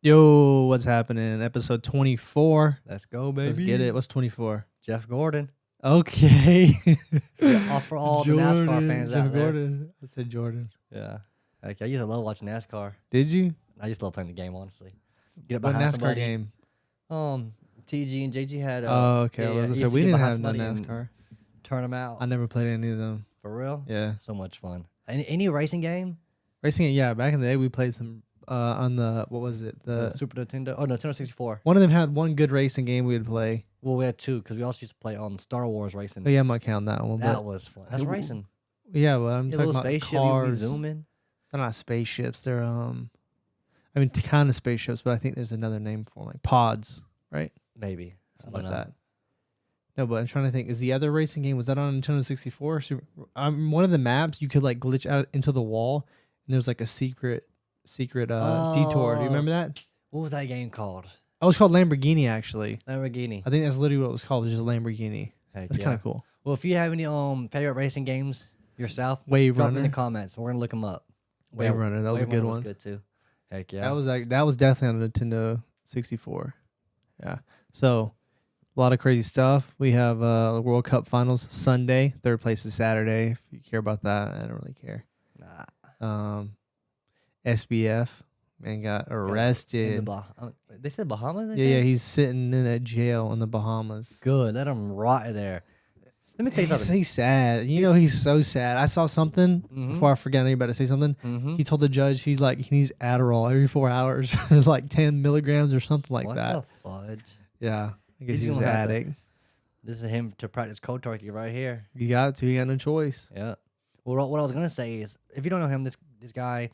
Yo, what's happening? Episode 24. Let's go, baby. Let's get it. What's 24? Jeff Gordon. Okay. Yeah, for all the NASCAR fans Jeff out there. Gordon. I said Jordan. Yeah. Like, I used to love watching NASCAR. Did you? I used to love playing the game, honestly. Get up What behind NASCAR somebody. game? TG and JG had. Oh, okay. I was gonna say we didn't have no NASCAR. Turn them out. I never played any of them. For real? Yeah. So much fun. Any racing game? Racing it, yeah. Back in the day, we played some on the, what was it? The The Super Nintendo. Oh, no, Nintendo 64. One of them had one good racing game we would play. Well, we had two because we also used to play Star Wars racing. Oh, yeah, I might count that one. That But was fun. That's racing. yeah, well, I'm Yeah, talking little about spaceship. You cars. be zooming. They're not spaceships. They're I mean, kind of spaceships, but I think there's another name for them, like pods, right? Maybe. Something like that. No, but I'm trying to think. Is the other racing game, was that on Nintendo 64? One of the maps you could like glitch out into the wall, and there was like a secret detour. Do you remember that? What was that game called? Oh, it was called Lamborghini, actually. Lamborghini. I think that's literally what it was called. It was just Lamborghini. Heck That's yeah. kind of cool. Well, if you have any favorite racing games yourself, Wave drop them Runner. in the comments. We're gonna look them up. Wave Runner. That was a Wave good Runner one. Was good too. Heck yeah. That was definitely on Nintendo 64. Yeah. So a lot of crazy stuff. We have the World Cup Finals Sunday. Third place is Saturday. If you care about that, I don't really care. Nah. SBF man got arrested. They said Bahamas. Yeah, he's sitting in a jail in the Bahamas. Good. Let him rot there. Let me tell you something. He's sad. You know, he's so sad. I saw something before I forget anybody to say something. Mm-hmm. He told the judge he needs Adderall every 4 hours, like 10 milligrams or something like what that. the fudge? Yeah, I guess he's an gonna have to- addict. This is him to practice cold turkey right here. You got to. You got no choice. Yeah. Well, what I was gonna say is, if you don't know him, this guy,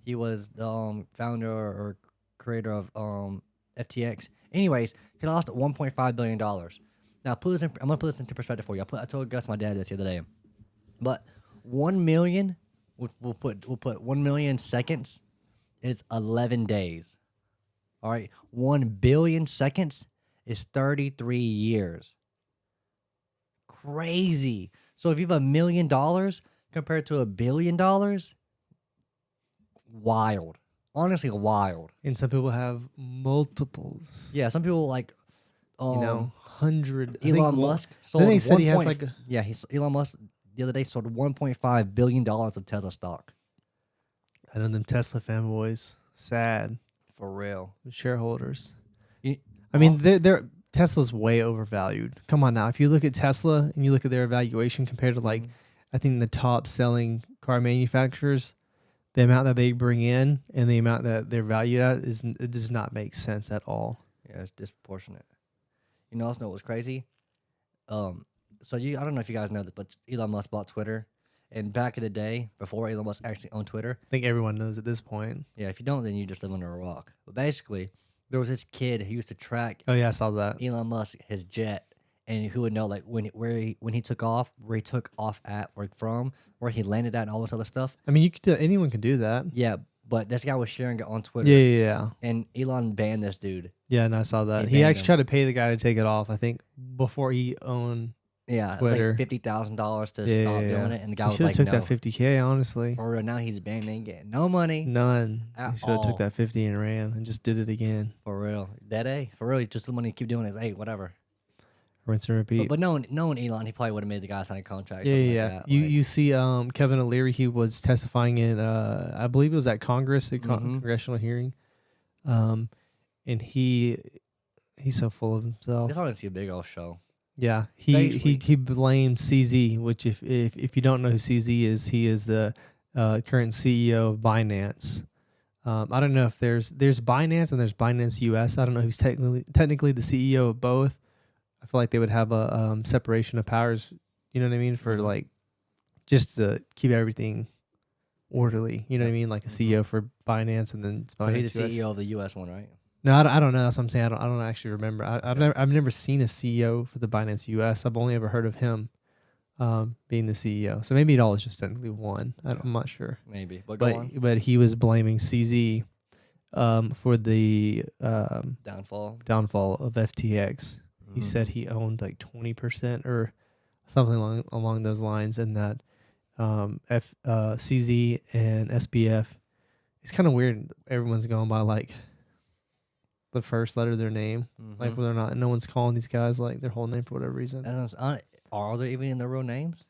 he was the founder or creator of FTX. Anyways, he lost $1.5 billion. Now, I'm gonna put this into perspective for you. I told Gus, my dad, this the other day. But 1 million, we'll put 1 million seconds is 11 days. All right, 1 billion seconds is 33 years. Crazy. So if you have $1 million compared to $1 billion, wild. Honestly, wild. And some people have multiples. Yeah, some people like, You know, 100. Elon Musk sold. Then they said he has 1. like a, Yeah, Elon Musk the other day sold $1.5 billion of Tesla stock. I know them Tesla fanboys. Sad. For real. Shareholders. You- I mean, they're Tesla's way overvalued. Come on now. If you look at Tesla and you look at their valuation compared to like, I think the top selling car manufacturers, the amount that they bring in and the amount that they're valued at it does not make sense at all. Yeah, it's disproportionate. You know, also know what was crazy? I don't know if you guys know this, but Elon Musk bought Twitter. And back in the day, before Elon Musk actually owned Twitter, I think everyone knows at this point. yeah, if you don't, then you just live under a rock. But basically, there was this kid who used to track Oh yeah, I saw that. Elon Musk, his jet, and who would know like when he took off, where he took off at, where he landed at, and all this other stuff. I mean, anyone can do that. Yeah, but this guy was sharing it on Twitter. Yeah. And Elon banned this dude. Yeah, and I saw that. He He banned actually him. tried to pay the guy to take it off, I think, before he owned. Yeah, it was Twitter. like $50,000 to Yeah, stop yeah. doing it, and the guy He was should have like, took "No." that 50K, honestly. For real, now he's banned and ain't getting no money. None. At He should have took all. that 50 and ran and just did it again. For real, that A. For real, just the money keep doing it. Hey, whatever. Rinse and repeat. But knowing Elon, he probably would have made the guy sign a contract. Yeah. Like that. You see Kevin O'Leary, he was testifying in I believe it was at Congress, a congressional hearing. And he's so full of himself. It's honestly a big old show. Yeah. He blamed CZ, which if you don't know who CZ is, he is the current CEO of Binance. I don't know if there's Binance and there's Binance US. I don't know who's technically the CEO of both. I feel like they would have a separation of powers, you know what I mean, for like just to keep everything orderly. You know what I mean, like a CEO for Binance and then So Binance he's the US. CEO of the U.S. one, right? No, I don't know. That's what I'm saying. I don't actually remember. I've never seen a CEO for the Binance US. I've only ever heard of him being the CEO. So maybe it all is just technically one. I'm not sure. Maybe, but go on. But he was blaming CZ for the downfall of FTX. He said he owned like 20% or something along those lines, and that CZ and SBF. It's kind of weird. Everyone's going by like the first letter of their name, like whether or not no one's calling these guys like their whole name for whatever reason. Are they even in their real names?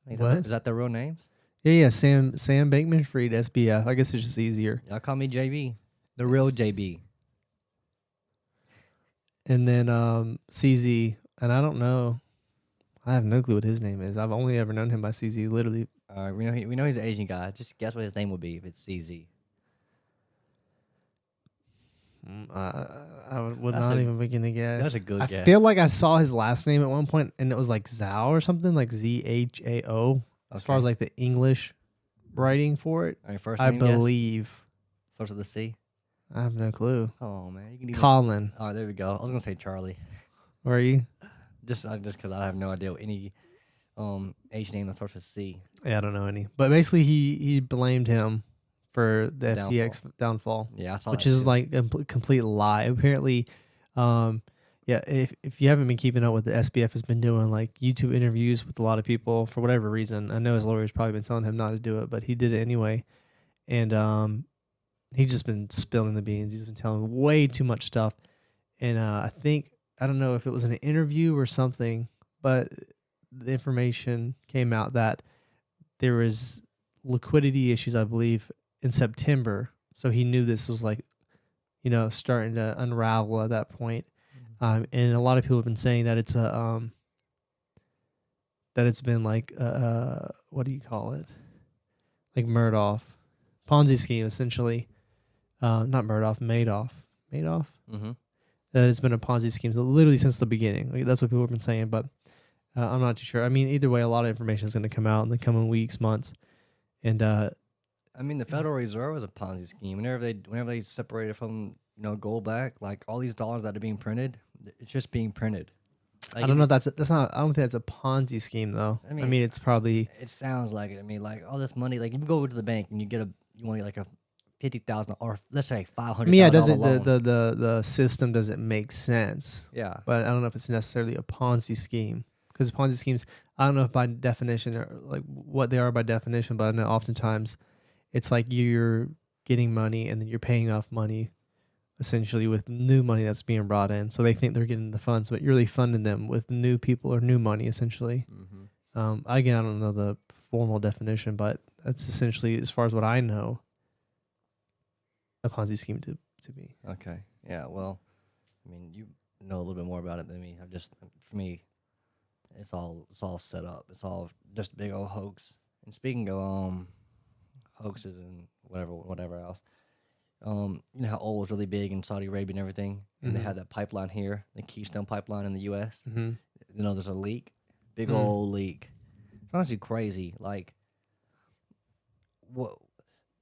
What? Is that their real names? Yeah. Sam Bankman-Fried, SBF. I guess it's just easier. Y'all call me JB, the real JB. And then CZ, and I don't know. I have no clue what his name is. I've only ever known him by CZ. Literally, we know he's an Asian guy. Just guess what his name would be if it's CZ. I would not even begin to guess. That's a good guess. I feel like I saw his last name at one point, and it was like Zhao or something, like ZHAO. As far as like the English writing for it, first I name, believe. Starts with a C. I have no clue. Oh man, you can even Colin. Oh, there we go. I was gonna say Charlie. Where are you? Just because I have no idea what any Asian name that starts with C. Yeah, I don't know any. But basically, he blamed him for the FTX downfall. Yeah, I saw which that is too. like a complete lie. Apparently, if you haven't been keeping up with the SBF has been doing like YouTube interviews with a lot of people for whatever reason. I know his lawyer's probably been telling him not to do it, but he did it anyway. And he's just been spilling the beans. He's been telling way too much stuff. And I don't know if it was an interview or something, but the information came out that there was liquidity issues, I believe, in September. So he knew this was like, starting to unravel at that point. And a lot of people have been saying that it's that it's been like what do you call it? Like Madoff, Ponzi scheme essentially. Not Madoff. Madoff. Mm-hmm. That it's been a Ponzi scheme literally since the beginning. Like, that's what people have been saying, but I'm not too sure. I mean, either way, a lot of information is going to come out in the coming weeks, months, and the Federal Reserve was a Ponzi scheme. Whenever they separated from gold back, like all these dollars that are being printed, it's just being printed. Like I don't know. That's not. I don't think that's a Ponzi scheme though. I mean, it's probably. It sounds like it. I mean, like all this money. Like you go over to the bank and you want to get like a $50,000 or let's say $500,000. I mean, yeah, doesn't the system doesn't make sense? Yeah, but I don't know if it's necessarily a Ponzi scheme because Ponzi schemes. I don't know if by definition they're like what they are by definition, but I know oftentimes it's like you're getting money and then you're paying off money essentially with new money that's being brought in. So they think they're getting the funds, but you're really funding them with new people or new money essentially. Mm-hmm. Again, I don't know the formal definition, but that's essentially, as far as what I know, a Ponzi scheme to be. Okay. Yeah. Well, I mean, you know a little bit more about it than me. For me, it's all set up. It's all just a big old hoax. And speaking of hoaxes and whatever else, you know how oil was really big in Saudi Arabia and everything, and they had that pipeline here, the Keystone Pipeline in the U.S. Mm-hmm. There's a leak, big old leak. It's honestly crazy. Like, what?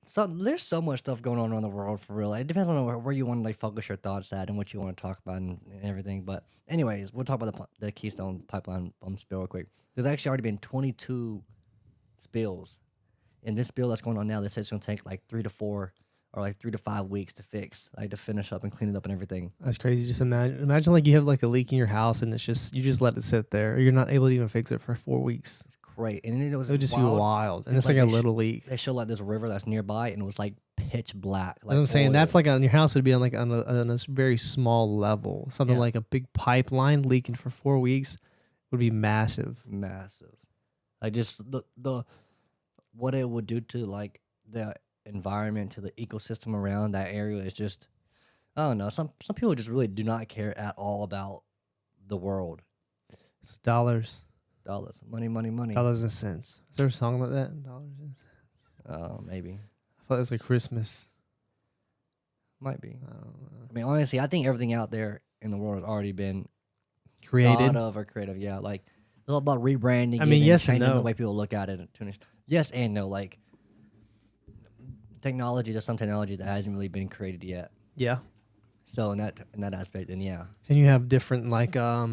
So there's so much stuff going on around the world for real. It depends on where you want to focus your thoughts at and what you want to talk about and everything. But anyways, we'll talk about the Keystone Pipeline spill real quick. There's actually already been 22 spills, and this spill that's going on now, they said it's going to take like 3 to 4 or like 3 to 5 weeks to fix, like to finish up and clean it up and everything. That's crazy. Just imagine like you have like a leak in your house and you just let it sit there, or you're not able to even fix it for 4 weeks. It's great, and it would just be wild. And it's like a little leak. They show like this river that's nearby, and it was like pitch black. Like what I'm saying, that's like on your house. It'd be on a very small level. Something like a big pipeline leaking for 4 weeks would be massive. Massive. Like just the what it would do to like the environment, to the ecosystem around that area is just, I don't know. Some people just really do not care at all about the world. It's dollars. Money. Dollars and cents. Is there a song like that? Dollars and cents. Maybe. I thought it was like Christmas. Might be. I don't know. I mean, honestly, I think everything out there in the world has already been created or creative. Yeah, like it's all about rebranding. I mean, yes and changing no. the way people look at it. Yes and no. Like technology, there's some technology that hasn't really been created yet. Yeah. So in that aspect, then yeah. And you have different like I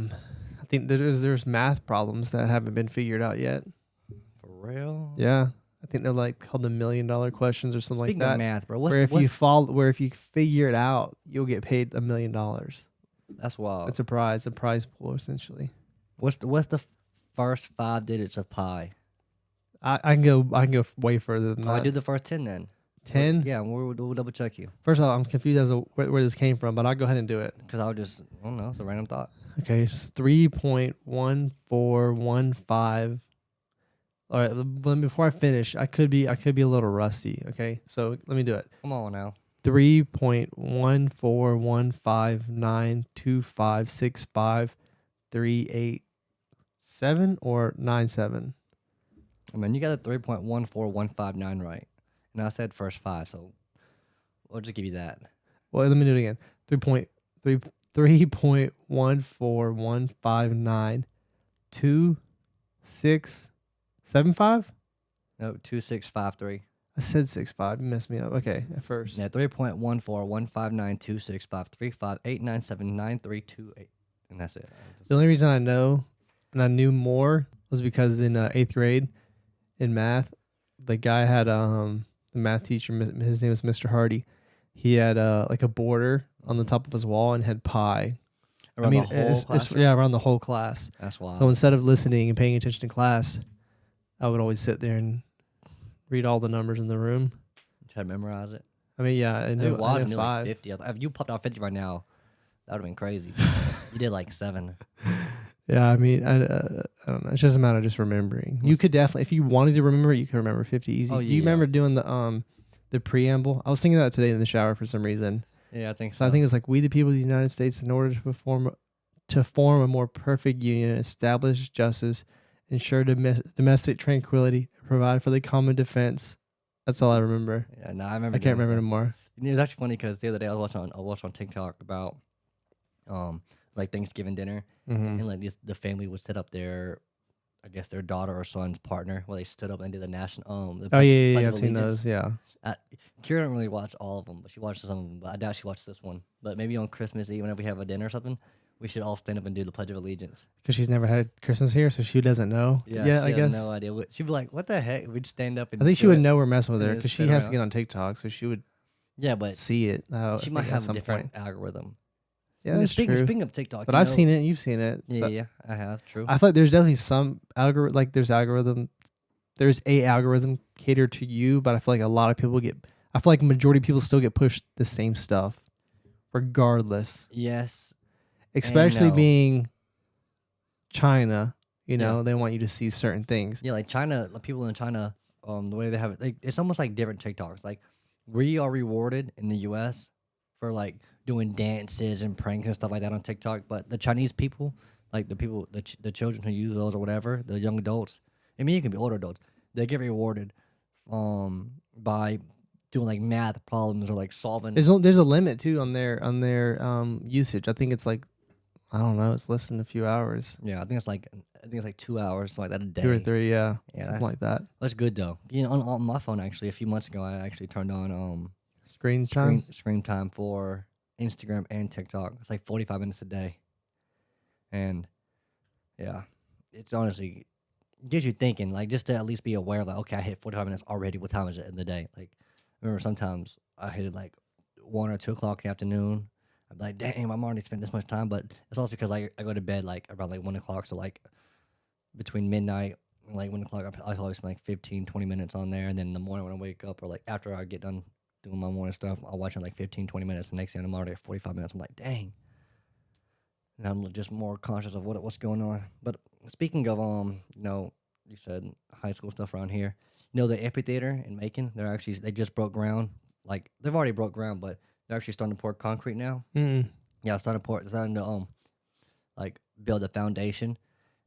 think there's math problems that haven't been figured out yet. For real? Yeah. I think they're like called the $1 million questions or something Speaking like that. Of math, bro. Where if you figure it out, you'll get paid $1 million. That's wild. It's a prize pool essentially. What's the first 5 digits of pi? I can go way further than that. I do the first 10 then. 10? Yeah, we'll double check you. First of all, I'm confused as to where this came from, but I'll go ahead and do it. Because I don't know, it's a random thought. Okay, it's 3.1415. All right, but before I finish, I could be a little rusty. Okay, so let me do it. Come on now. 3.141592565387 or 97. I mean, you got the 3.14159 right. And I said first 5, so we'll just give you that. Well, let me do it again. 3.141592675. No, 2653. I said 65. You messed me up. Okay, at first. Yeah, 3.14159265358979328. And that's it. The only reason I know and I knew more was because in 8th grade in math, the guy had the math teacher. His name was Mr. Hardy. He had like a border on the top of his wall and had pi. Around the whole class? Yeah, around the whole class. That's wild. So instead of listening and paying attention to class, I would always sit there and read all the numbers in the room. Try to memorize it. I mean, yeah, I knew, I I knew knew 5. like 50. If you popped out 50 right now, that would have been crazy. You did like 7. Yeah, I mean, I don't know. It's just a matter of just remembering. You could definitely, if you wanted to remember, you could remember 50 easy. Oh, Do you remember doing the preamble? I was thinking that today in the shower for some reason. Yeah, I think so. So I think it was like, we the people of the United States, in order to form a more perfect union, establish justice, ensure domestic tranquility, provide for the common defense. That's all I remember. Yeah, no, I remember. I can't remember anymore. It was actually funny because the other day I watched on TikTok about like Thanksgiving dinner, and like the family would set up their, I guess their daughter or son's partner, where they stood up and did the national the Pledge I've seen those. Yeah. Kira don't really watch all of them, but she watches some of them. But I doubt she watched this one. But maybe on Christmas Eve, whenever we have a dinner or something, we should all stand up and do the Pledge of Allegiance. Because she's never had Christmas here, so she doesn't know. Yeah, I guess. No idea. She'd be like, "What the heck?" We'd stand up and. I think she would know we're messing with her and because then she has to sit get on TikTok, so she would. Yeah, but see it. she might have a different algorithm. Yeah, that's true. Speaking of TikTok, but I've seen it. And you've seen it. Yeah, yeah, I have. True. I feel like there's definitely some algorithm. Like there's a algorithm catered to you, but I feel like a lot of people get. I feel like majority of people still get pushed the same stuff, regardless. Yes. Especially being China, you know, they want you to see certain things. Yeah, like China, people in China, the way they have it, it's almost like different TikToks. Like we are rewarded in the U.S. for like doing dances and pranks and stuff like that on TikTok, but the Chinese people, like the children who use those or whatever, the young adults, I mean, it can be older adults, they get rewarded by doing like math problems or like solving. There's a limit too on their usage. I think it's like, I don't know, it's less than a few hours. Yeah, I think it's like 2 hours, like that a day. 2 or 3, yeah, something like that. That's good though. You know, on my phone actually, a few months ago, I actually turned on screen time for Instagram and TikTok. It's like 45 minutes a day, and yeah, it's honestly gets you thinking. Like just to at least be aware, like okay, I hit 45 minutes already. What time is it in the day? Like, I remember sometimes I hit it like 1 or 2 o'clock in the afternoon. I'm like, damn, I'm already spent this much time. But it's also because I go to bed like around like 1 o'clock. So like between midnight and like 1 o'clock, I always spend like 15, 20 minutes on there. And then in the morning when I wake up or like after I get done doing my morning stuff, I'll watch it like 15, 20 minutes. The next thing I'm already at 45 minutes. I'm like, dang. And I'm just more conscious of what's going on. But speaking of, you know, you said high school stuff around here. You know, the amphitheater in Macon, they just broke ground. Like, they've already broke ground, but they're actually starting to pour concrete now. Yeah, starting to like build a foundation.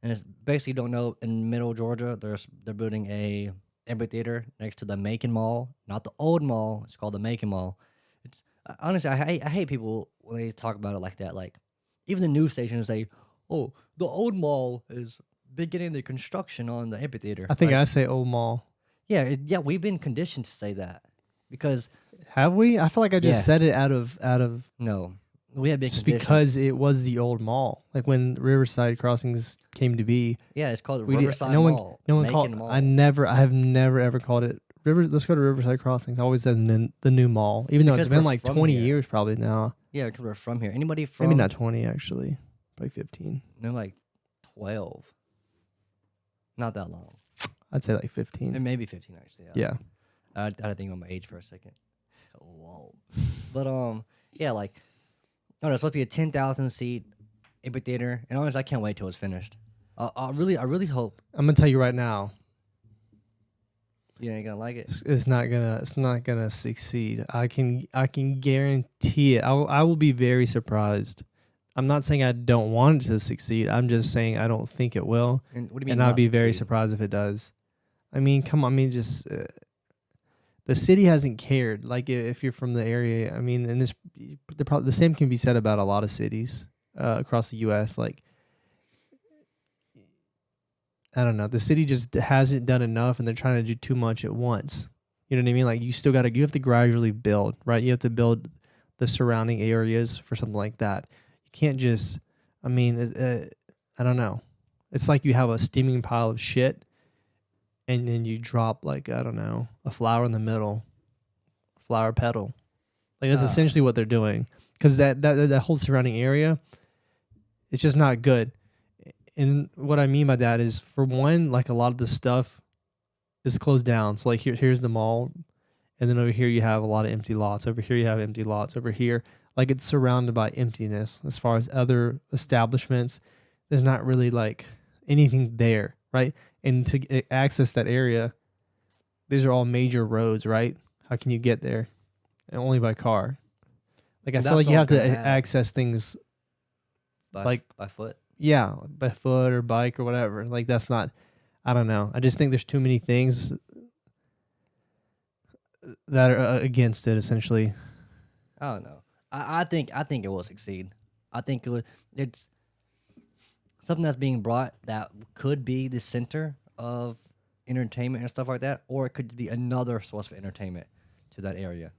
And it's basically, don't know, in middle Georgia, they're building a amphitheater next to the Macon Mall, not the old mall. It's called the Macon Mall. It's honestly, I hate people when they talk about it like that. Like, even the news stations say, "Oh, the old mall is beginning the construction on the amphitheater." I think like, I say old mall. Yeah, we've been conditioned to say that because have we? I feel like I just said it out of no, we have been just because it was the old mall, like when Riverside Crossings came to be. Yeah, it's called Riverside Mall. No one called. Mall. I have never ever called it Let's go to Riverside Crossings. I always said the new mall, even though it's been like 20 years probably now. Yeah, because we're from here. Anybody from? Maybe not 20 actually, probably 15. No, like 12. Not that long. I'd say like 15. And maybe 15 actually. Yeah. I had to think about my age for a second. Whoa. But yeah, like no, it's supposed to be a 10,000 seat amphitheater, and honestly, I can't wait till it's finished. I really hope I'm gonna tell you right now, you ain't gonna like it. it's not gonna succeed. I can guarantee it. I will be very surprised. I'm not saying I don't want it to succeed. I'm just saying I don't think it will, And what do you mean? and I'll not be very succeed? surprised if it does. I mean, come on. I mean, just the city hasn't cared. Like if you're from the area, I mean, and the same can be said about a lot of cities across the U.S. Like I don't know, the city just hasn't done enough, and they're trying to do too much at once. You know what I mean? Like you have to gradually build, right? You have to build the surrounding areas for something like that. You can't just, I mean, I don't know. It's like you have a steaming pile of shit, and then you drop like I don't know a flower in the middle, flower petal. Like that's essentially what they're doing, because that whole surrounding area, it's just not good. And what I mean by that is, for one, like a lot of the stuff is closed down. So like here's the mall, and then over here you have a lot of empty lots. Over here you have empty lots. Over here, like it's surrounded by emptiness. As far as other establishments, there's not really like anything there, right? And to access that area, these are all major roads, right? How can you get there? And only by car. Like I feel like you have to access things by foot. Yeah, by foot or bike or whatever. Like that's not, I don't know. I just think there's too many things that are against it. Essentially, I don't know. I think it will succeed. I think it's something that's being brought that could be the center of entertainment and stuff like that, or it could be another source of entertainment to that area.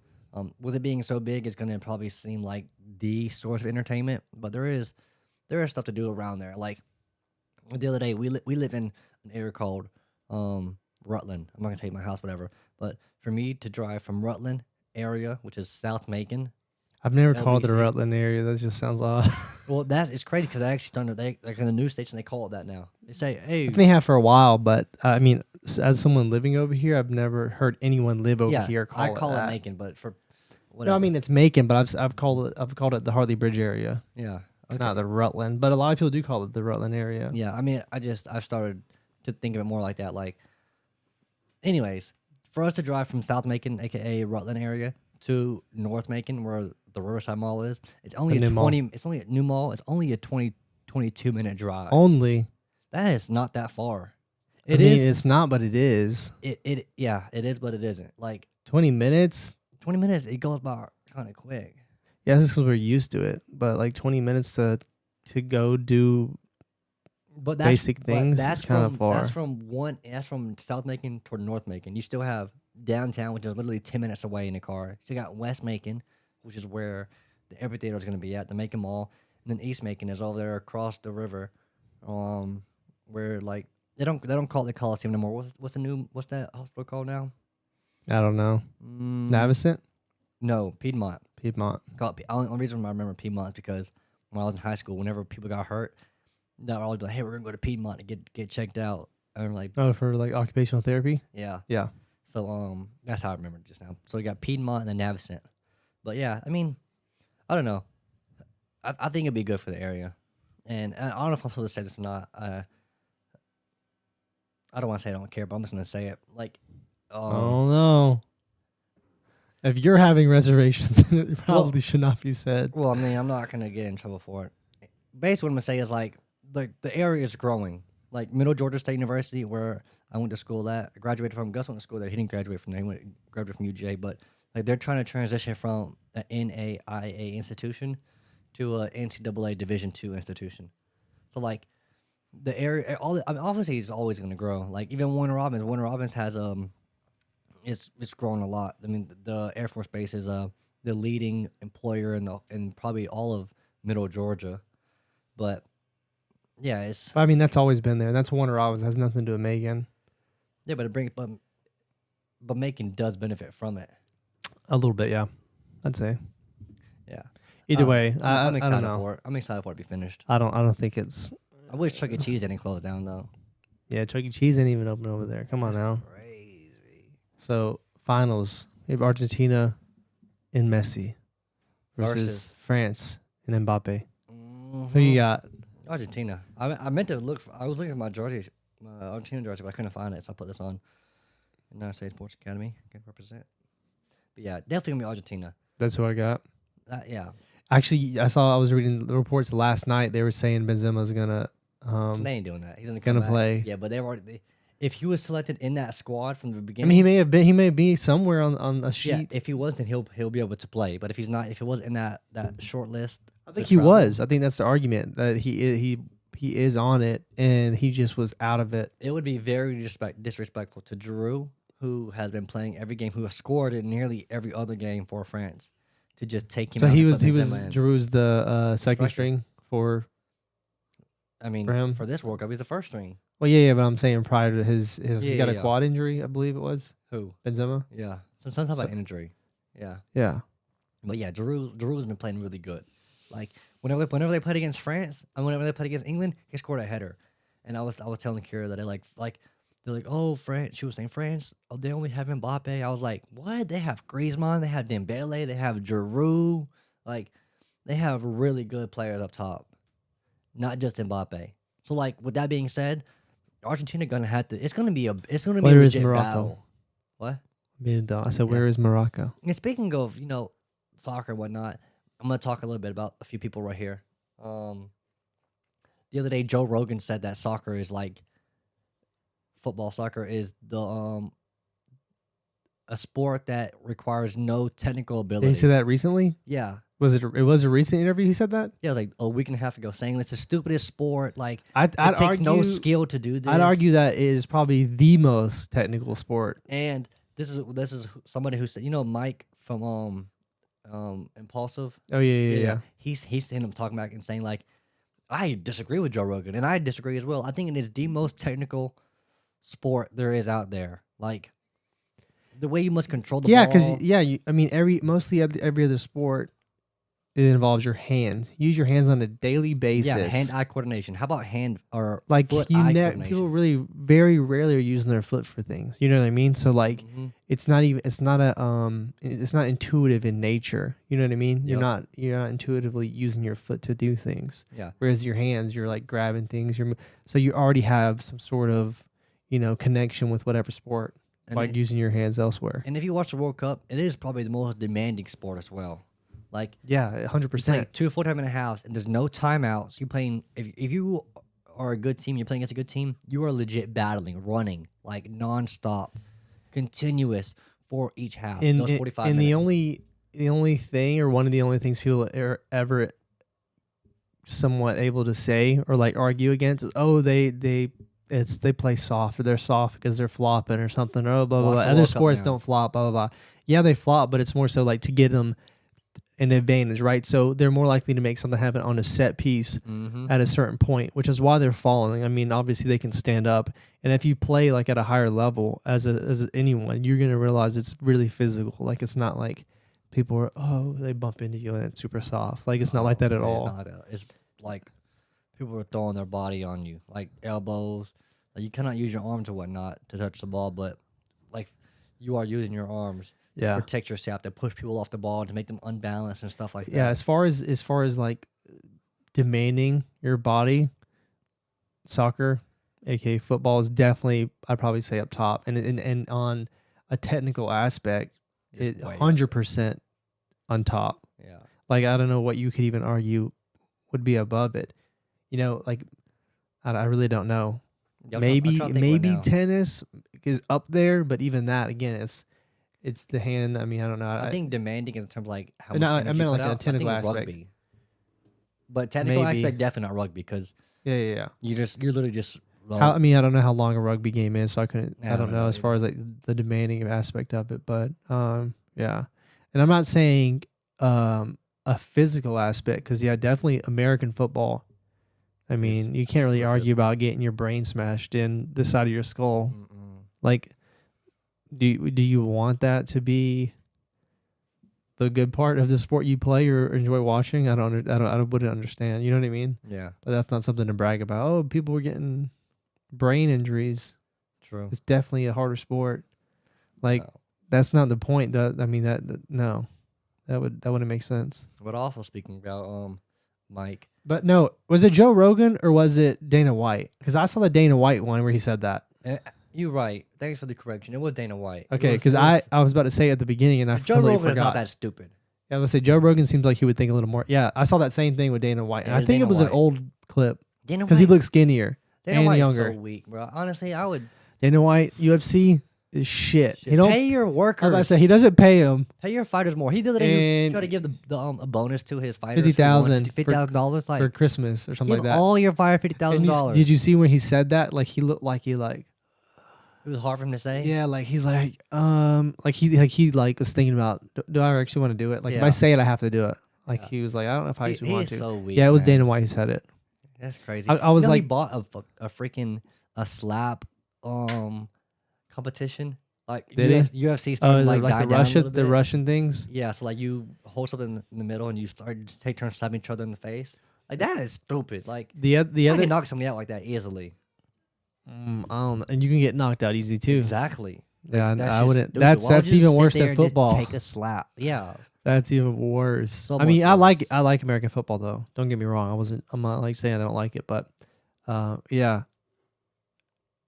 With it being so big, it's going to probably seem like the source of entertainment, but there is stuff to do around there. Like the other day, we live in an area called Rutland. I'm not gonna say my house, whatever. But for me to drive from Rutland area, which is South Macon, I've never called it a Rutland area. That just sounds odd. well, that is crazy because I actually done it. Like in the news station, they call it that now. They say, "Hey," they have for a while, but I mean, as someone living over here, I've never heard anyone live over here call it. I call it Macon, but for whatever. No, I mean it's Macon, but I've called it the Harley Bridge area. Yeah. Okay. Not the Rutland, but a lot of people do call it the Rutland area. Yeah, I mean, I've started to think of it more like that. Like, anyways, for us to drive from South Macon, aka Rutland area, to North Macon, where the Riverside Mall is, it's only a new mall. It's only a 22-minute drive. Only. That is not that far. It's not, but it is. It is, but it isn't. Like 20 minutes. 20 minutes, it goes by kind of quick. Yeah, that's because we're used to it. But like 20 minutes to go do basic things, that's kind of far. That's from South Macon toward North Macon. You still have downtown, which is literally 10 minutes away in the car. You got West Macon, which is where the amphitheater is going to be at, the Macon Mall. And then East Macon is over there across the river, where like they don't call it the Coliseum anymore. What's that hospital called now? I don't know. Navicent? No, Piedmont. The only reason I remember Piedmont is because when I was in high school, whenever people got hurt, they would always be like, "Hey, we're gonna go to Piedmont to get checked out." And I'm like, "Oh, for like occupational therapy?" Yeah. Yeah. So that's how I remember it just now. So we got Piedmont and then Navicent. But yeah, I mean, I don't know. I think it'd be good for the area, and I don't know if I'm supposed to say this or not. I don't want to say I don't care, but I'm just gonna say it. Like, oh no. If you're having reservations, then it probably should not be said. Well, I mean, I'm not gonna get in trouble for it. Basically, what I'm gonna say is like the area is growing. Like Middle Georgia State University, where I went to school at, I graduated from. Gus went to school there. He didn't graduate from there. He graduated from UJ. But like they're trying to transition from an NAIA institution to a NCAA Division II institution. So like the area, obviously, it's always gonna grow. Like even Warner Robins has It's grown a lot. I mean, the Air Force Base is the leading employer in probably all of Middle Georgia, but yeah, I mean, that's always been there. That's Warner Robins. It has nothing to do with Macon. Yeah, but Macon does benefit from it a little bit. Yeah, I'd say. Yeah. Either way, I'm excited I don't know. for it. I'm excited for it to be finished. I don't think it's. I wish Chuck E. Cheese didn't close down though. Yeah, Chuck E. Cheese ain't even open over there. Come on now. Crazy. So finals. We have Argentina and Messi versus France and Mbappe. Mm-hmm. Who you got? Argentina. I meant to look. I was looking for my Argentina jersey, but I couldn't find it, so I put this on. United States Sports Academy can represent. But yeah, definitely gonna be Argentina. That's who I got. Yeah. Actually, I was reading the reports last night. They were saying Benzema's gonna. They ain't doing that. He's gonna play. Yeah, but they've already. If he was selected in that squad from the I beginning, mean, he may be somewhere on a sheet. yeah. If he was, then he'll be able to play. But if he's not, if he was in that short list, I think he was. I think that's the argument that he is on it, and he just was out of it. It would be very disrespectful to Giroud, who has been playing every game, who has scored in nearly every other game for France, to just take him. So out he was Giroud's the second string for. I mean, for him for this World Cup, he's the first string. Well, yeah, but I'm saying prior to he got a quad injury, I believe it was. Who? Benzema. Yeah, sometimes about injury. Yeah. Yeah. But yeah, Giroud has been playing really good. Like whenever they played against France and whenever they played against England, he scored a header. And I was telling Kira that they're like, oh, France. She was saying France. Oh, they only have Mbappe. I was like, what? They have Griezmann. They have Dembele. They have Giroud. Like, they have really good players up top, not just Mbappe. So like, with that being said, Argentina gonna have to. It's gonna be a legit battle. What? I said, where is Morocco? And speaking of soccer and whatnot, I'm gonna talk a little bit about a few people right here. The other day, Joe Rogan said that soccer is like football. Soccer is the a sport that requires no technical ability. Did he say that recently? Yeah. It was a recent interview he said that? Yeah, like a week and a half ago, saying it's the stupidest sport. Like it takes no skill to do this. I'd argue that it is probably the most technical sport. And this is somebody who said, Mike from Impulsive. Oh yeah. He's seen him talking back and saying like, I disagree with Joe Rogan, and I disagree as well. I think it is the most technical sport there is out there. Like the way you must control the ball. Because mostly every other sport, it involves your hands. Use your hands on a daily basis. Yeah, hand-eye coordination. How about hand or like foot-eye coordination? People really very rarely are using their foot for things. You know what I mean? So like, it's not intuitive in nature. You know what I mean? Yep. You're not intuitively using your foot to do things. Yeah. Whereas your hands, you're like grabbing things. So you already have some sort of connection with whatever sport by using your hands elsewhere. And if you watch the World Cup, it is probably the most demanding sport as well. Like 100%. 2 full-time and a half, and there's no timeouts. You're playing. If you are a good team, you're playing against a good team. You are legit battling, running like nonstop, continuous for each half. Those 45 minutes. And the only thing, or one of the only things people are ever somewhat able to say or like argue against is, oh, they play soft, or they're soft because they're flopping or something, or blah blah blah. Other sports don't flop, blah blah blah. Yeah, they flop, but it's more so like to get them an advantage, right? So they're more likely to make something happen on a set piece at a certain point, which is why they're falling. I mean, obviously they can stand up, and if you play like at a higher level as anyone, you're gonna realize it's really physical. Like it's not like people are they bump into you and it's super soft. Like it's not like that at all. It's not like that. It's like people are throwing their body on you, like elbows. Like you cannot use your arms or whatnot to touch the ball, but like you are using your arms. To protect yourself, to push people off the ball, to make them unbalanced and stuff like that. Yeah, as far as like demanding your body, soccer, aka football, is definitely, I'd probably say, up top. And on a technical aspect, it 100% on top. Yeah. Like I don't know what you could even argue would be above it. Like I really don't know. Yeah, maybe tennis is up there, but even that again, it's the hand. I mean, I don't know. I think demanding in terms of like how much I energy meant like put a out, technical aspect. Rugby. But technical aspect, definitely not rugby, because yeah. You're literally just. I don't know how long a rugby game is, so I couldn't. I don't know as far as like the demanding aspect of it, but yeah. And I'm not saying a physical aspect, because definitely American football. I mean, you can't really argue about getting your brain smashed in the side of your skull. Like. Do you want that to be the good part of the sport you play or enjoy watching? I wouldn't understand. You know what I mean? Yeah. But that's not something to brag about. Oh, people were getting brain injuries. True. It's definitely a harder sport. Like that's not the point. I mean no, that wouldn't make sense. But also speaking about Mike. But no, was it Joe Rogan or was it Dana White? Because I saw the Dana White one where he said that. You're right. Thanks for the correction. It was Dana White. Okay, because I was about to say at the beginning and I Joe completely Rogan forgot. is not that stupid. Yeah, I would say Joe Rogan seems like he would think a little more. Yeah, I saw that same thing with Dana White, and Yeah, I think Dana it was an White. old clip Dana because he White- looks skinnier Dana and White younger. is so weak, bro. Honestly, I would Dana White, UFC is shit. He don't pay your I was workers. about to say he doesn't pay him Pay your fighters more. He did it. And Try to give a bonus to his fighters. $50,000 Like for Christmas or something give like that. all your fire And $50,000. did you see when he said that? Like he looked like he like It was hard for him to say. yeah, like he's like he was thinking about do I actually want to do it? Like if I Yeah. say it, I have to do it. Like Yeah. he was like I don't know if I actually he want is to. so weak. Yeah, it was man. Dana White who said it. That's crazy. I was he like- bought a freaking slap competition. Like Did UFC Oh, started like the die down a little the bit. Russian things. Yeah, so like you hold something in the middle and you start to take turns slapping each other in the face. Like that is stupid. Like The I other can knock somebody out like that easily. I don't know. And you can get knocked out easy too. Exactly. Yeah, That's I just wouldn't. stupid. That's Why would that's you even sit worse there than and just football. Take a slap. Yeah. That's even worse. So I mean, much I worse. like American football though. Don't get me wrong. I'm not like saying I don't like it, but yeah.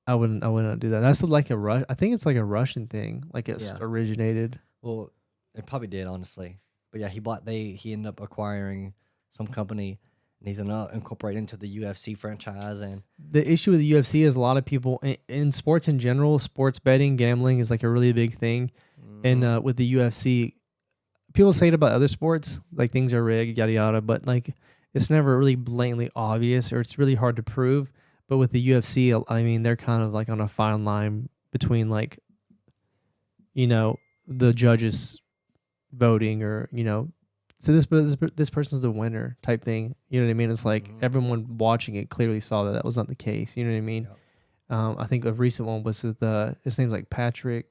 I wouldn't do that. That's like a Rush. I think it's like a Russian thing. Like it's Yeah. originated. Well, it probably did, honestly. But yeah, he ended up acquiring some company and he's gonna incorporate into the UFC franchise and The issue with the UFC is a lot of people in sports in general, sports betting, gambling is like a really big thing. And with the UFC, people say it about other sports, like things are rigged, yada yada, but like it's never really blatantly obvious or it's really hard to prove. But with the UFC, I mean, they're kind of like on a fine line between like, the judges voting or so this person's the winner type thing. You know what I mean? It's like everyone watching it clearly saw that was not the case. You know what I mean? Yep. I think a recent one was his name's like Patrick.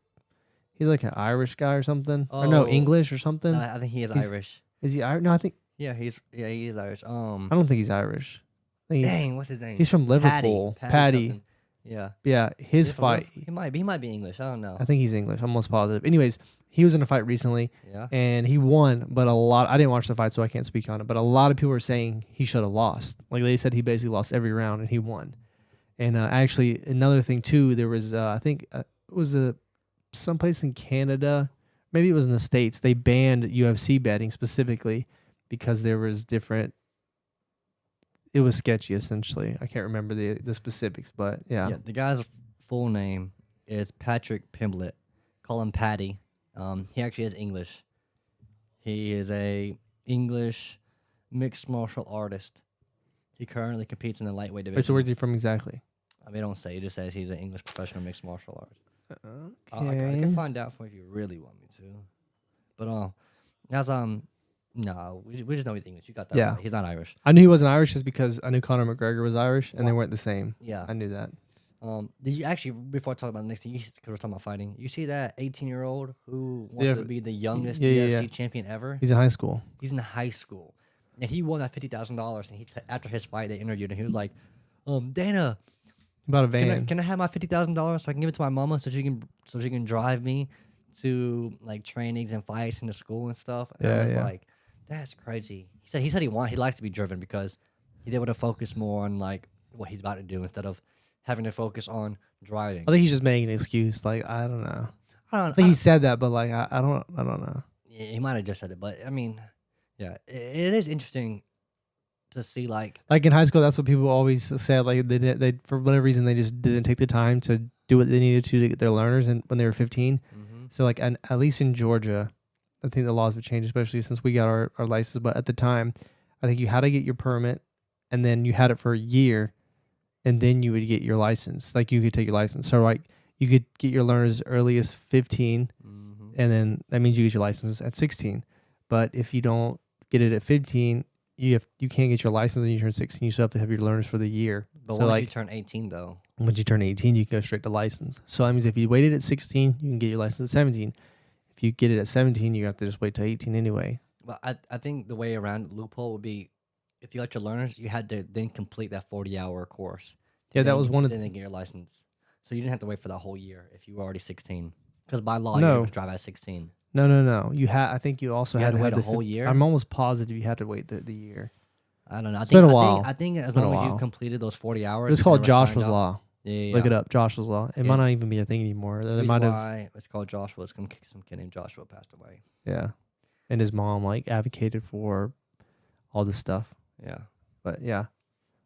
He's like an Irish guy or something. Or no, Oh. English or something. I think he is He's- Irish. Is he Irish? No, I think Yeah, he is Irish. I don't think he's Irish. I think Dang, what's his name? he's from Liverpool. Patty. Something. Yeah. Yeah, his Is he from fight. Liverpool? He might be English. I don't know. I think he's English. I'm almost positive. Anyways, he was in a fight recently Yeah. and he won, but I didn't watch the fight, so I can't speak on it. But a lot of people were saying he should have lost. Like they said, he basically lost every round and he won. And actually, another thing too, there was I think it was someplace in Canada, maybe it was in the States. They banned UFC betting specifically because there was different. It was sketchy essentially. I can't remember the specifics, but yeah. Yeah. The guy's full name is Patrick Pimblett. Call him Patty. He actually is English. He is a English mixed martial artist. He currently competes in the lightweight division. Wait, so where's he from exactly? I mean, don't say. It just says he's an English professional mixed martial artist. I Okay. can find out for you if you really want me to. But as no, we just know he's English. You got that Yeah. right. He's not Irish. I knew he wasn't Irish just because I knew Conor McGregor was Irish and they Wow. weren't the same. Yeah. I knew that. Did you actually, before I talk about the next thing, because we're talking about fighting, you see that 18-year-old who wants Yeah, to be the youngest yeah, UFC yeah. champion ever? He's in high school. He's in high school, and he won that $50,000. And after his fight, they interviewed him. He was like, Dana, About a van. can I have my $50,000 so I can give it to my mama so she can drive me to like trainings and fights in the school and stuff? And I Yeah, was yeah. like, that's crazy. He said he likes to be driven because he's able to focus more on like what he's about to do instead of having to focus on driving. I think he's just making an excuse. Like I don't know. I I don't think he said that, but like I don't know. Yeah, he might have just said it, but I mean, yeah, it is interesting to see like Like in high school, that's what people always said. Like they for whatever reason they just didn't take the time to do what they needed to get their learners, and when they were 15. So like at least in Georgia, I think the laws have changed, especially since we got our license. But at the time, I think you had to get your permit, and then you had it for a year, and then you would get your license. Like you could take your license. So like you could get your learners as early as 15, and then that means you get your license at 16. But if you don't get it at 15, you can't get your license when you turn 16. You still have to have your learners for the year. But So once like you turn 18 though, once you turn 18, you can go straight to license. So that means if you waited at 16, you can get your license at 17. If you get it at 17, you have to just wait till 18 anyway. but I think the way around the loophole would be if you got your learners, you had to then complete that 40-hour course. Yeah, that was one of then get your license. So you didn't have to wait for that whole year if you were already 16. Because by law, you're No. able to drive at 16. No. You had. I think you also You had had to to wait have a the whole year? I'm almost positive you had to wait the year. I don't know. It's been a while. I think as It's been a long as you while. completed those 40 hours, It's if you called never signed Joshua's up- Law. Yeah. Look it up, Joshua's Law. It Yeah. might not even be a thing anymore. The They reason might have. why it's called Joshua is some kid named Joshua passed away. Yeah, and his mom like advocated for all this stuff. Yeah. But yeah.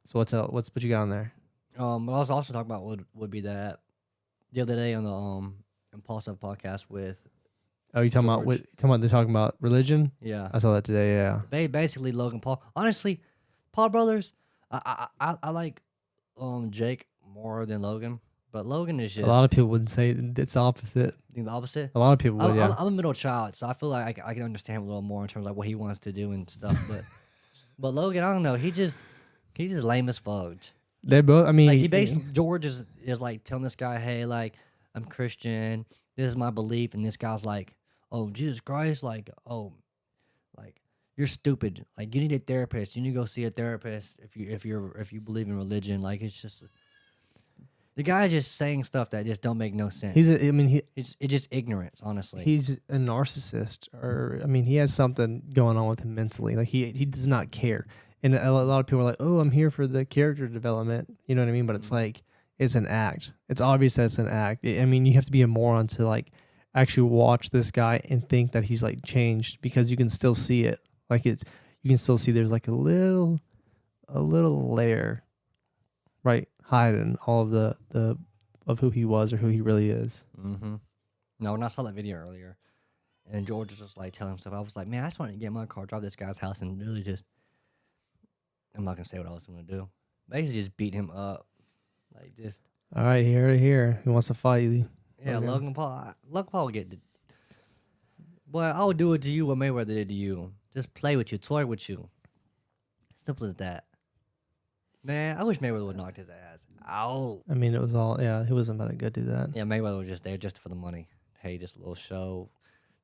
So what's what you got on there? What I was also talking about would be that the other day on the Impulsive podcast with Oh, you talking about George. they're talking about religion? yeah, I saw that today. Yeah. basically Logan Paul. Honestly, Paul brothers, I like Jake more than Logan, but Logan is just A lot of people would say it's the opposite. the opposite. A lot of people would. Yeah. I'm a middle child, so I feel like I can understand him a little more in terms of like what he wants to do and stuff. But Logan, I don't know. He's just lame as fudge. They're both. I mean, Like he basically George is like telling this guy, hey, like I'm Christian. This is my belief, and this guy's like, oh Jesus Christ, like oh, like you're stupid. Like you need a therapist. You need to go see a therapist if you believe in religion. Like it's just the guy's just saying stuff that just don't make no sense. It's just ignorance, honestly. he's a narcissist, or I mean, he has something going on with him mentally. Like he does not care. And a lot of people are like, "Oh, I'm here for the character development." You know what I mean? But it's like it's an act. It's obvious that it's an act. I mean, you have to be a moron to like actually watch this guy and think that he's like changed, because you can still see it. Like you can still see there's like a little layer, right, hiding all of the of who he was or who he really is. Mm-hmm. No, when I saw that video earlier, and George was just like telling himself, I was like, man, I just want to get in my car, drive this guy's house, and really just, I'm not gonna say what I was gonna do. Basically, just beat him up, like just. All right, here. Who wants to fight you? Yeah, Okay. Logan Paul would get. Boy, I would do it to you what Mayweather did to you. Just play with you, toy with you. Simple as that. Man, I wish Mayweather would knock his ass out. I mean, it was all, yeah, he wasn't about to go do that. Yeah, Mayweather was just there just for the money. Hey, just a little show.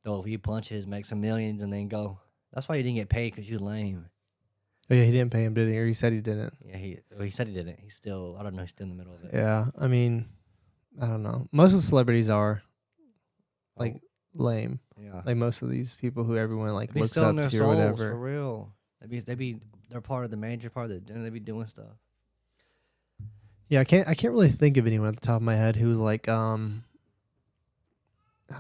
Throw a few punches, make some millions, and then go. That's why you didn't get paid, because you lame. Oh, yeah, he didn't pay him, did he? Or he said he didn't. Yeah, he said he didn't. He's still, I don't know, he's still in the middle of it. Yeah, I mean, I don't know. Most of the celebrities are like lame. Yeah. Like most of these people who everyone like They be looks selling up their to or souls whatever. for real. They're part of the major part of the, and they be doing stuff. Yeah, I can't really think of anyone at the top of my head who's like I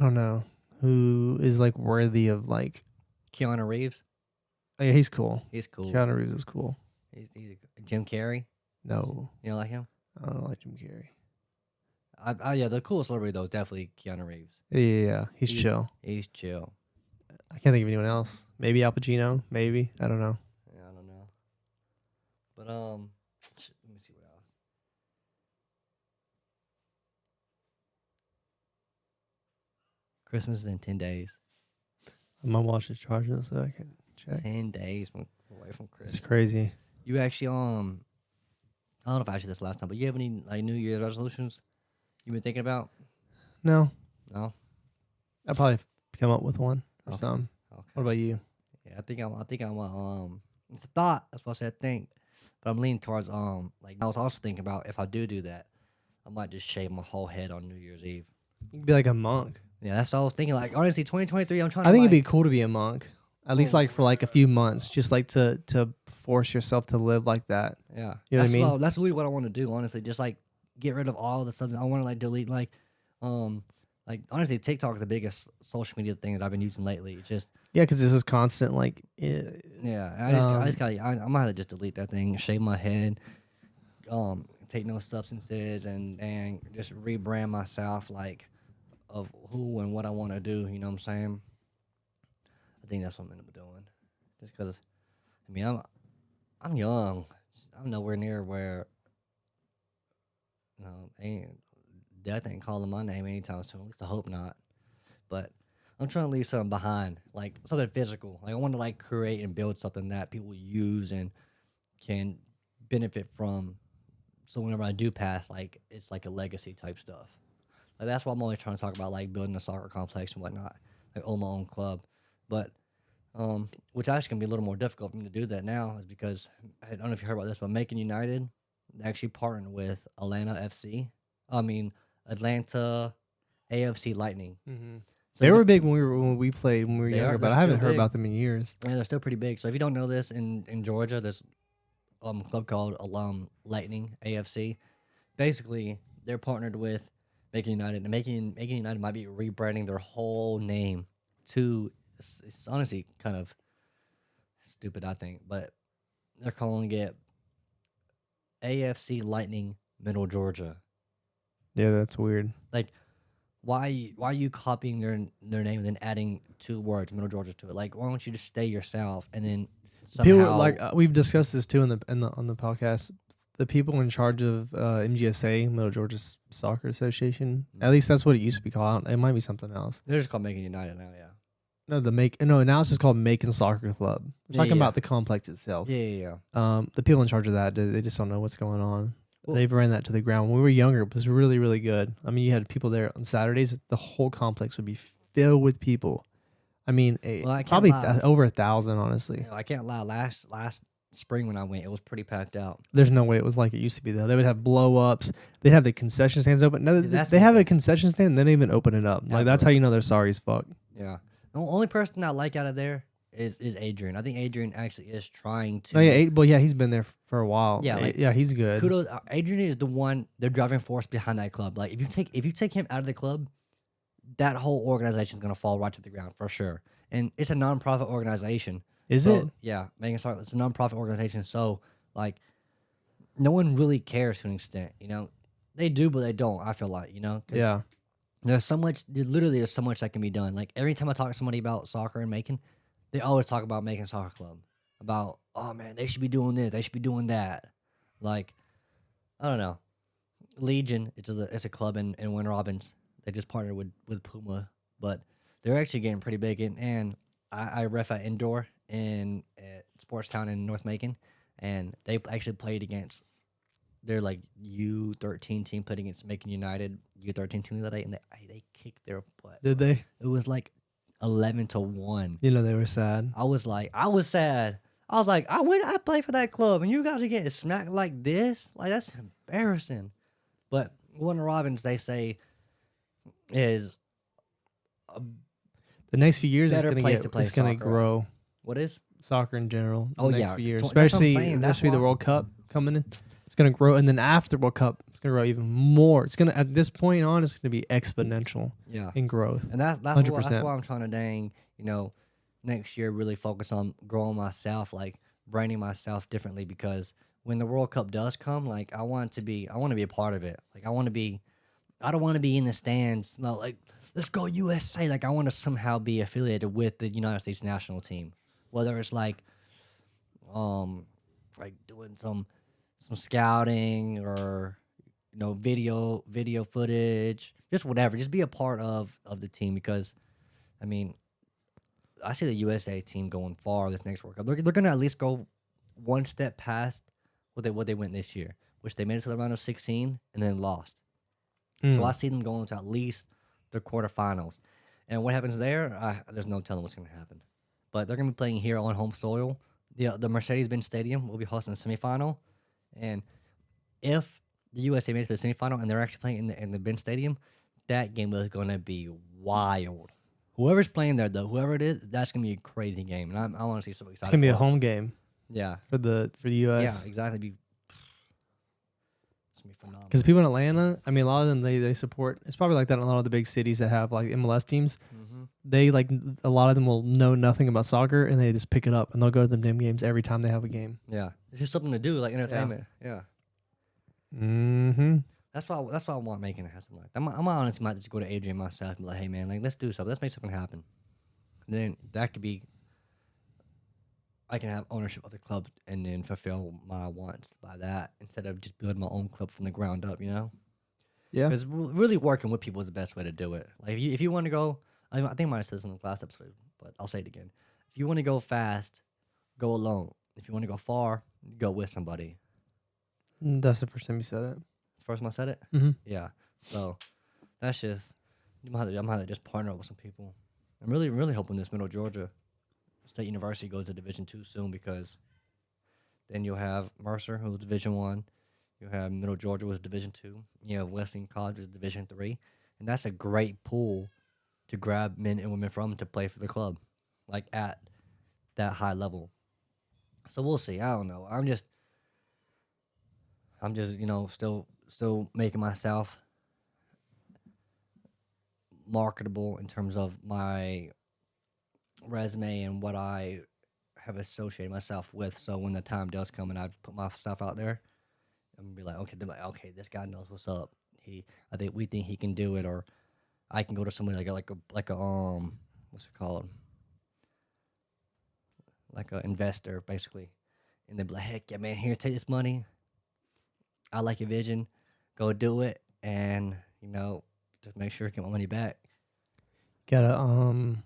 don't know, who is like worthy of like. Keanu Reeves, Oh, yeah, he's cool. he's cool. Keanu Reeves is cool. He's Jim Carrey, No, you know, like him. I don't like Jim Carrey. Yeah, the coolest celebrity though is definitely Keanu Reeves. Yeah. He's He- chill. He's chill. I can't think of anyone else. Maybe Al Pacino. Maybe, I don't know. Yeah, I don't know. But let me see what else. Christmas is in 10 days. My watch is charging, so I can check. 10 days away from It's Christmas. crazy. You actually I don't know if I asked you this last time, but you have any like New Year's resolutions you've been thinking about? No, No. I'll probably come up with one or Okay. some. Okay. What about you? Yeah, I think I'm it's a thought. That's what I said think. But I'm leaning towards like I was also thinking about if I do that, I might just shave my whole head on New Year's Eve. You could be like a monk. Yeah, that's what I was thinking. Like honestly, 2023, I'm trying I to think it'd like, be cool to be a monk, at least Oh, like for like a few months, just like to force yourself to live like that. yeah. You know what I mean? That's really what I want to do, honestly. Just like get rid of all the stuff. I want to like delete like honestly, TikTok is the biggest social media thing that I've been using lately. It's just Yeah, because this is constant like. yeah, I just gotta I might have to just delete that thing, shave my head, take no substances, and just rebrand myself like of who and what I want to do. You know what I'm saying? I think that's what I'm gonna be doing. Just because, I mean, I'm young. I'm nowhere near where death ain't calling my name anytime soon. At least I hope not. But I'm trying to leave something behind, like something physical. Like I want to like create and build something that people use and can benefit from. So whenever I do pass, like it's like a legacy type stuff. Like that's why I'm always trying to talk about like building a soccer complex and whatnot, like own my own club. But which actually can be a little more difficult for me to do that now, is because I don't know if you heard about this, but Macon United actually partnered with Atlanta FC. I mean Atlanta AFC Lightning. Mm-hmm. So They you were know- big when we played when we were They younger, are- but they're I haven't still heard big. about them in years. Yeah, they're still pretty big. So if you don't know this, in Georgia, there's club called Lightning AFC. Basically, they're partnered with Macon United, and Macon United might be rebranding their whole name to. It's honestly kind of stupid, I think, but they're calling it AFC Lightning Middle Georgia. Yeah, that's weird. Like, why are you copying their name and then adding 2 words Middle Georgia to it? Like, why don't you just stay yourself and then somehow People like we've discussed this too on the podcast. The people in charge of MGSA, Middle Georgia Soccer Association, at least that's what it used to be called. It might be something else. they're just called Macon United now, yeah. No, now it's just called Macon Soccer Club. We're Yeah, talking yeah. about the complex itself. Yeah. The people in charge of that, they just don't know what's going on. Well- They've ran that to the ground. When we were younger, it was really, really good. I mean, you had people there on Saturdays. The whole complex would be filled with people. I mean, Well, I can't probably lie. over 1,000, honestly. You know, I can't lie. Last spring when I went, it was pretty packed out. There's no way it was like it used to be, though. They would have blow ups. They'd have the concession stands open. No, Yeah, that's they what- have a concession stand and they don't even open it up. Like, that's Ever. how you know they're sorry as fuck. Yeah. The only person I like out of there is Adrian. I think Adrian actually is trying to. Oh, yeah, he's been there for a while. Yeah, like, yeah, he's good. Kudos. Adrian is the one, the driving force behind that club. Like, if you take him out of the club, that whole organization is gonna fall right to the ground for sure. And it's a nonprofit organization. Is So, it? Yeah, Megan Soccer. It's a nonprofit organization. So like, no one really cares to an extent. You know, they do, but they don't. I feel like, 'cause Yeah. there's so much. Literally, there's so much that can be done. Like every time I talk to somebody about soccer in Macon, they always talk about Macon Soccer Club. About, oh man, they should be doing this. They should be doing that. Like, I don't know. Legion, it's a club in Winter Robbins. They just partnered with Puma, but they're actually getting pretty big. And I ref at indoor at Sportstown in North Macon, and they actually played against their like U13 team, played against Macon United U13 team the other day, and they kicked their butt. Did they? It was like 11-1. You know, they were sad. I was sad. I was like, I play for that club, and you guys are getting smacked like this. Like, that's embarrassing. But Warner Robbins, they say, is a, The next few years, Better place to play it's going to soccer. grow. what is? Soccer in general. Oh, the next yeah. few years, That's what I'm especially saying. That's especially the why- World Cup coming in. It's gonna grow, and then after World Cup, it's gonna grow even more. It's gonna at this point on, it's gonna be exponential Yeah. in growth. And that's 100%. why I'm trying to next year really focus on growing myself, like branding myself differently, because when the World Cup does come, like I want to be a part of it. Like I don't want to be in the stands, no, like let's go USA. Like I want to somehow be affiliated with the United States national team, whether it's like doing some scouting or video footage, just whatever, just be a part of the team, because I mean, I see the USA team going far this next World Cup. They're gonna at least go one step past what they went this year, which they made it to the round of 16 and then lost. So I see them going to at least the quarterfinals. And what happens there, there's no telling what's going to happen. But they're going to be playing here on home soil. The Mercedes-Benz Stadium will be hosting the semifinal. And if the USA made it to the semifinal and they're actually playing in the Benz Stadium, that game is going to be wild. Whoever's playing there, though, whoever it is, that's going to be a crazy game. And I want to see so excited. it's gonna be a for it. home game Yeah. for the Yeah, U.S. exactly. It's going to be phenomenal. Because people in Atlanta, I mean, a lot of them they support. It's probably like that in a lot of the big cities that have like MLS teams. Mm-hmm. They like a lot of them will know nothing about soccer and they just pick it up and they'll go to them damn games every time they have a game. Yeah. It's just something to do, like entertainment. Yeah. Mm-hmm. That's why I want making it have something like that. I might honestly might just go to Adrian myself and be like, hey man, like let's do something. Let's make something happen. And then that could be, I can have ownership of the club and then fulfill my wants by that instead of just building my own club from the ground up, Yeah. Because really working with people is the best way to do it. Like if you want to go, I think I might have said this in the last episode, but I'll say it again. If you want to go fast, go alone. If you want to go far, go with somebody. That's the first time you said it. First time I said it? Mm-hmm. Yeah. So that's just, I'm gonna have to just partner up with some people. I'm really, really hoping this Middle Georgia State University goes to Division II soon, because then you'll have Mercer, who's Division I. You'll have Middle Georgia, was Division II. You have Wesleyan College, was Division III. and that's a great pool to grab men and women from to play for the club, like at that high level. So we'll see. I don't know. I'm just still making myself marketable in terms of my resume and what I have associated myself with. So when the time does come and I put my stuff out there, I'm gonna be like, okay, okay, this guy knows what's up. I think we think he can do it, or I can go to somebody like a what's it called, like an investor basically, and they'd be like, heck yeah, man, here, take this money. I like your vision, go do it, and just make sure I get my money back. Gotta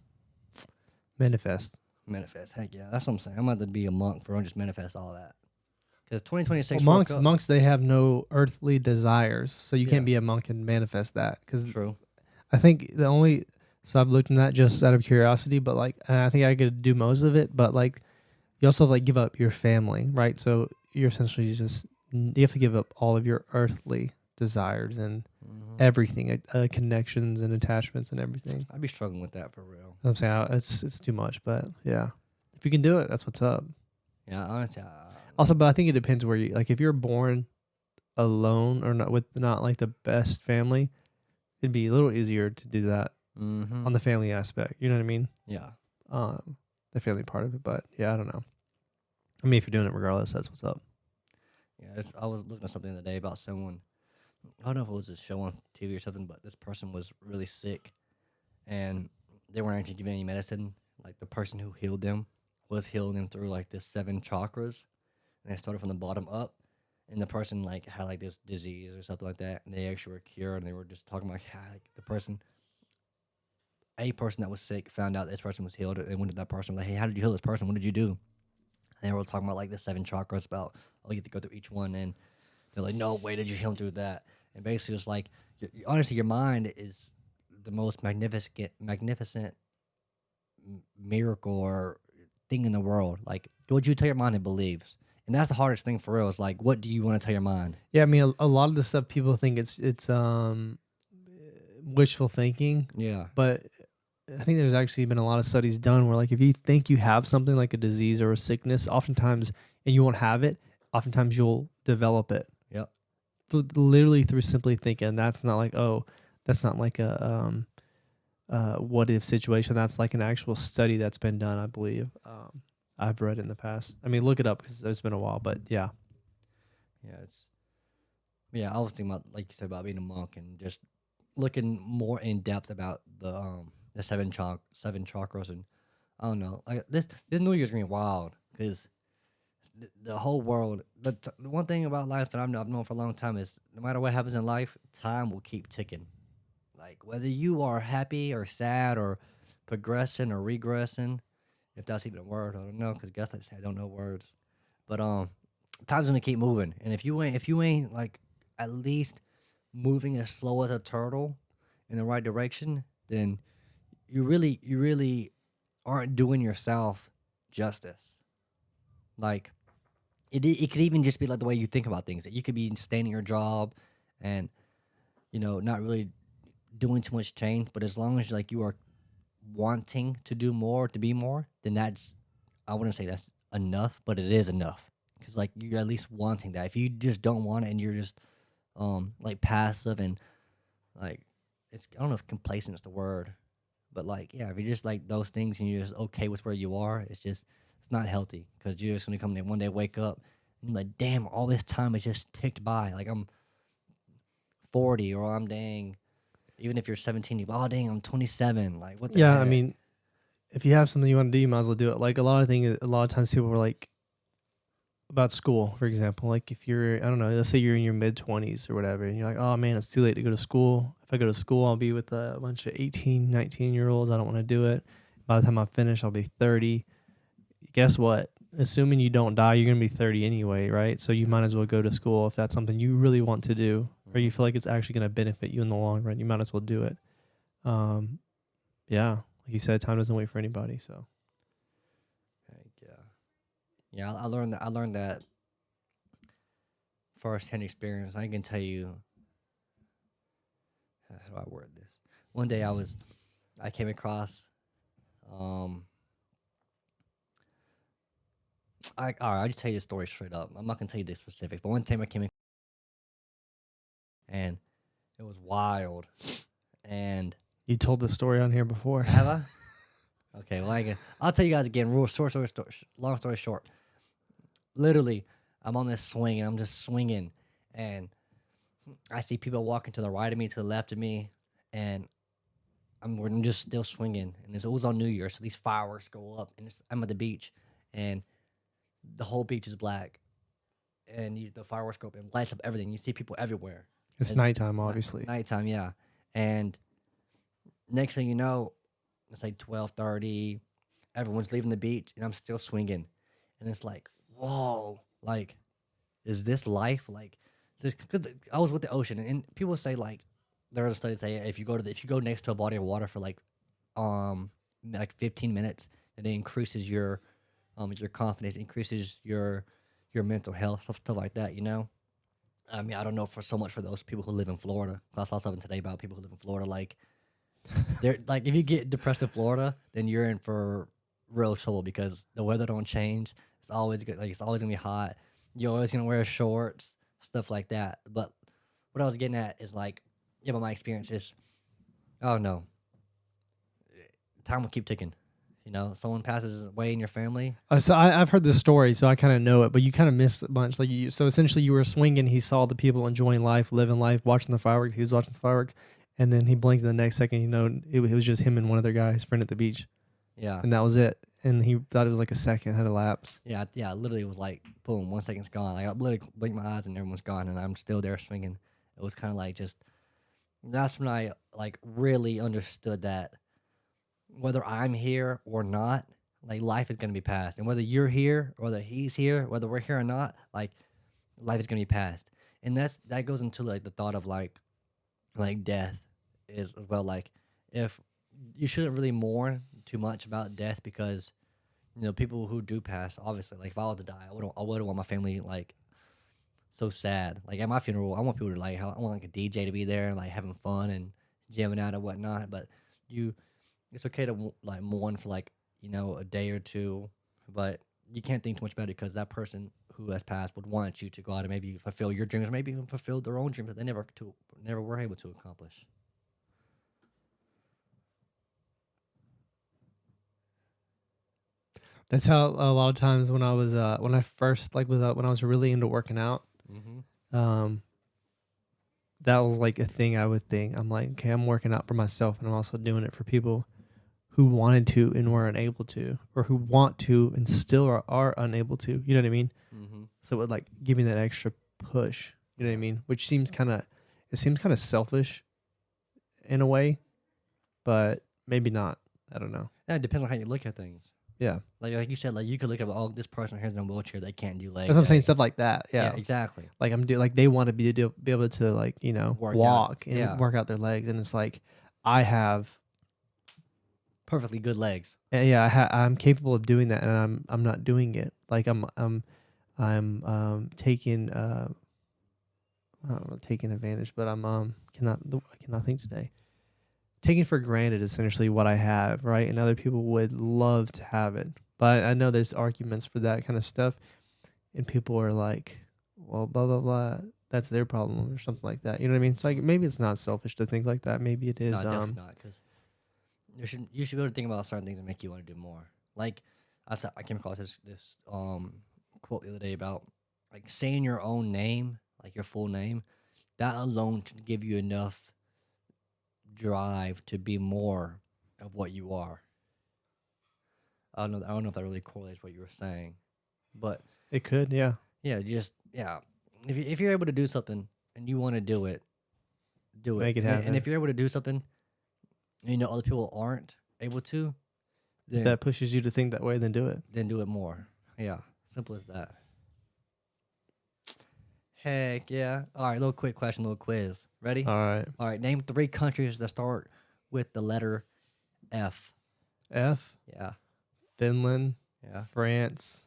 manifest. Manifest, heck yeah, that's what I'm saying. I'm about to be a monk for just manifest all that. Because Well, 2026 World monks Cup. monks they have no earthly desires, so you Yeah. can't be a monk and manifest that. Because True. I think the only so I've looked into that just out of curiosity, but like I think I could do most of it, but like you also like give up your family, right? So you're essentially just you have to give up all of your earthly desires and everything, connections and attachments and everything. I'd be struggling with that for real. I'm saying it's too much, but yeah, if you can do it, that's what's up. Yeah, honestly. Also, but I think it depends where you like. If you're born alone or not with not like the best family, it'd be a little easier to do that on the family aspect. You know what I mean? Yeah. The family part of it. But yeah, I don't know. I mean, if you're doing it regardless, that's what's up. Yeah, I was looking at something the other day about someone. I don't know if it was a show on TV or something, but this person was really sick, and they weren't actually giving any medicine. Like the person who healed them was healing them through like the 7 chakras, and they started from the bottom up. And the person like had like this disease or something like that, and they actually were cured. And they were just talking about how like a person that was sick found out this person was healed, and went to that person like, "Hey, how did you heal this person? What did you do?" And they were talking about like the 7 chakras, about you have to go through each one, and they're like, "No way, did you heal him through that?" And basically, it's like honestly, your mind is the most magnificent miracle or thing in the world. Like, what you tell your mind it believes, and that's the hardest thing for real. Is like, what do you want to tell your mind? Yeah, I mean, a lot of the stuff people think it's wishful thinking, Yeah, but I think there's actually been a lot of studies done where like if you think you have something like a disease or a sickness, oftentimes and you won't have it, oftentimes you'll develop it. yep, Literally through simply thinking. That's not like that's not like a what if situation. That's like an actual study that's been done, I believe. I've read in the past. I mean, look it up because it's been a while, but yeah. yeah. I was thinking about like you said about being a monk and just looking more in depth about the 7 chakras, and I don't know, like this New Year's gonna be wild because the whole world. The one thing about life that I've known for a long time is no matter what happens in life, time will keep ticking. Like whether you are happy or sad or progressing or regressing, if that's even a word, I don't know. Because guess like I say I don't know words, but time's gonna keep moving, and if you ain't like at least moving as slow as a turtle in the right direction, then you really aren't doing yourself justice. Like it could even just be like the way you think about things. You could be staying at your job and not really doing too much change, but as long as like you are wanting to do more, to be more, then that's I wouldn't say that's enough, but it is enough because like you're at least wanting that. If you just don't want it and you're just like passive and like it's I don't know if complacent is the word, but like yeah, if you're just like those things and you're just okay with where you are, it's not healthy because you're just gonna come there one day, wake up, and you're like, damn, all this time has just ticked by. Like I'm 40 or I'm dang. Even if you're 17, you oh dang, I'm 27. Like what the Yeah, I heck? mean, if you have something you want to do, you might as well do it. Like a lot of times people were like about school, for example. Like if you're, I don't know, let's say you're in your mid 20s or whatever, and you're like, oh man, it's too late to go to school. If I go to school, I'll be with a bunch of 18, 19-year-olds. I don't want to do it. By the time I finish, I'll be 30. Guess what? Assuming you don't die, you're going to be 30 anyway, right? So you might as well go to school if that's something you really want to do or you feel like it's actually going to benefit you in the long run. You might as well do it. Yeah, like you said, time doesn't wait for anybody. So Heck yeah, yeah. I learned that. I learned that firsthand experience. I can tell you how do I word this? One day I came across, um, all right, I'll just tell you the story straight up. I'm not gonna tell you the specifics, but one time I came in and it was wild. And You told the story on here before. have I? Okay, well, I'll tell you guys again. Real short story, long story short. Literally, I'm on this swing and I'm just swinging, and I see people walking to the right of me, to the left of me, and we're just still swinging. And it was on New Year, so these fireworks go up, and I'm at the beach, and the whole beach is black, and the fireworks go up and lights up everything. You see people everywhere. It's And nighttime, obviously. Nighttime, yeah. And next thing you know, it's like 12:30. Everyone's leaving the beach, and I'm still swinging, and it's like, whoa, like, is this life? Like, cause I was with the ocean, and people say like, there are studies say if you go next to a body of water for like 15 minutes, then it increases your confidence, increases your mental health, stuff like that. You know, I mean, I don't know for so much for those people who live in Florida. I saw something today about people who live in Florida, like. They're like, if you get depressed in Florida, then you're in for real trouble because the weather don't change. It's always good. Like, it's always gonna be hot. You're always gonna wear shorts, stuff like that. But what I was getting at is like, yeah, but my experience is, oh no, time will keep ticking. You know, someone passes away in your family. So I've heard this story, so I kind of know it, but you kind of missed a bunch. Like so essentially, you were swinging. He saw the people enjoying life, living life, watching the fireworks. He was watching the fireworks, and then he blinked. And the next second, it was just him and one other guy, his friend at the beach, Yeah, and that was it. And he thought it was like a second had elapsed. yeah. Literally, it was like boom, 1 second's gone. Like, I literally blinked my eyes and everyone's gone, and I'm still there swinging. It was kind of like just. That's when I like really understood that whether I'm here or not, like, life is gonna be passed, and whether you're here, whether he's here, whether we're here or not, like, life is gonna be passed, and that goes into like the thought of like death is as well. Like, if you shouldn't really mourn too much about death because people who do pass, obviously, like if I was to die, I wouldn't want my family like so sad. Like at my funeral, I want people to I want like a DJ to be there and like having fun and jamming out and whatnot. But you, it's okay to like mourn for like a day or two, but you can't think too much about it because that person who has passed would want you to go out and maybe fulfill your dreams, or maybe even fulfill their own dreams that they never were able to accomplish. That's how a lot of times when I was when I first when I was really into working out, Mm-hmm. that was like a thing I would think. I'm like, okay, I'm working out for myself, and I'm also doing it for people who wanted to and were unable to, or who want to and still are unable to. You know what I mean? Mm-hmm. So it would like give me that extra push. You know what I mean? Which seems kind of selfish in a way, but maybe not. I don't know. Yeah, it depends on how you look at things. Yeah, Like you said, like you could look at, oh, this person here's in a wheelchair, they can't do legs. that's what I'm saying. day. Stuff like that. Yeah, Exactly. like like they want to be able to Work out. walk and Yeah. work out their legs, and it's like I have. Perfectly good legs. Yeah, I'm capable of doing that, and I'm not doing it. Like I'm taking I don't know, taking advantage, but I cannot think today. Taking for granted essentially what I have, right? And other people would love to have it, but I know there's arguments for that kind of stuff, and people are like, well, blah blah blah. That's their problem or something like that. You know what I mean? It's like maybe it's not selfish to think like that. Maybe it is. No, definitely not. Because you should be able to think about certain things that make you want to do more. Like I came across this quote the other day about like saying your own name, like your full name. That alone should give you enough drive to be more of what you are. I don't know if that really correlates what you were saying, but It could, yeah. yeah, if you're able to do something and you want to do it, do it. Make it happen. And if you're able to do something, and other people aren't able to, If then that pushes you to think that way, then do it. do it more. Yeah, simple as that. Heck yeah! All right, little quick question, little quiz. Ready? All right. All right, name 3 countries that start with the letter F. F, Yeah, Finland, yeah. France.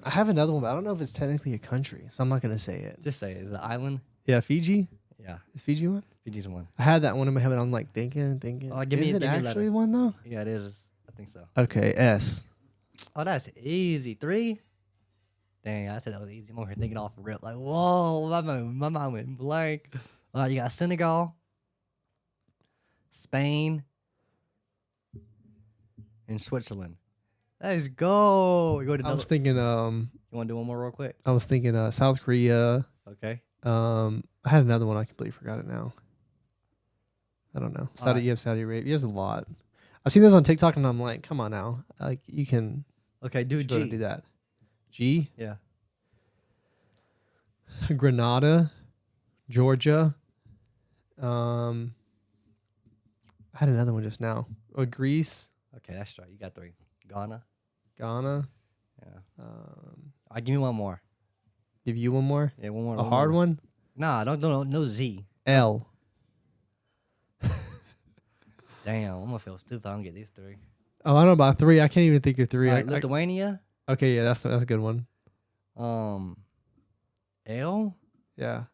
I have another one, but I don't know if it's technically a country, so I'm not gonna say it. Just say it. Is it an island? Yeah, Fiji. Yeah, Is Fiji one? Fiji's one. I had that one in my head, but I'm like thinking. Oh, Is it actually letter. one though? Yeah, it is. I think so. Okay, S. Oh, that's easy. 3. Dang, I said that was easy. I'm over here thinking off the rip. Like, whoa, my mind went blank. You got Senegal, Spain, and Switzerland. Let's go. You go to I was thinking. You want to do one more real quick? I was thinking. South Korea. Okay. I had another one. I completely forgot it now. I don't know. Saudi. Alright. You have Saudi Arabia. There's a lot. I've seen this on TikTok, and I'm like, come on now. Like you can. Okay, do Go G. do that. G. Yeah. Grenada, Georgia. I had another one just now. Oh, Greece, Okay, that's right. You got 3. Ghana. Ghana. Yeah. Give me one more. Give you one more. Yeah, one more. A hard one. Nah, no Z. L. Damn, I'm gonna feel stupid. I don't get these 3. Oh, I don't know about 3. I can't even think of 3. All right, Lithuania. Okay, yeah, that's a good one. L. Yeah,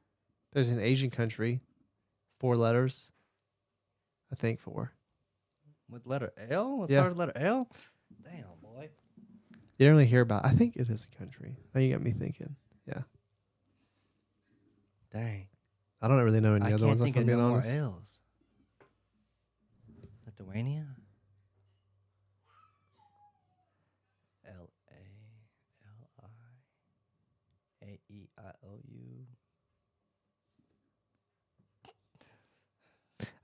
there's an Asian country, 4 letters. I think 4. With letter L? Let's Yeah. start with letter L? Damn, boy. You don't really hear about. I think it is a country. Now you got me thinking. Yeah, Dang. I don't really know any I other can't ones. think If of I'm being no more honest. L's. Lithuania? L-A-L-I-A-E-I-O-U.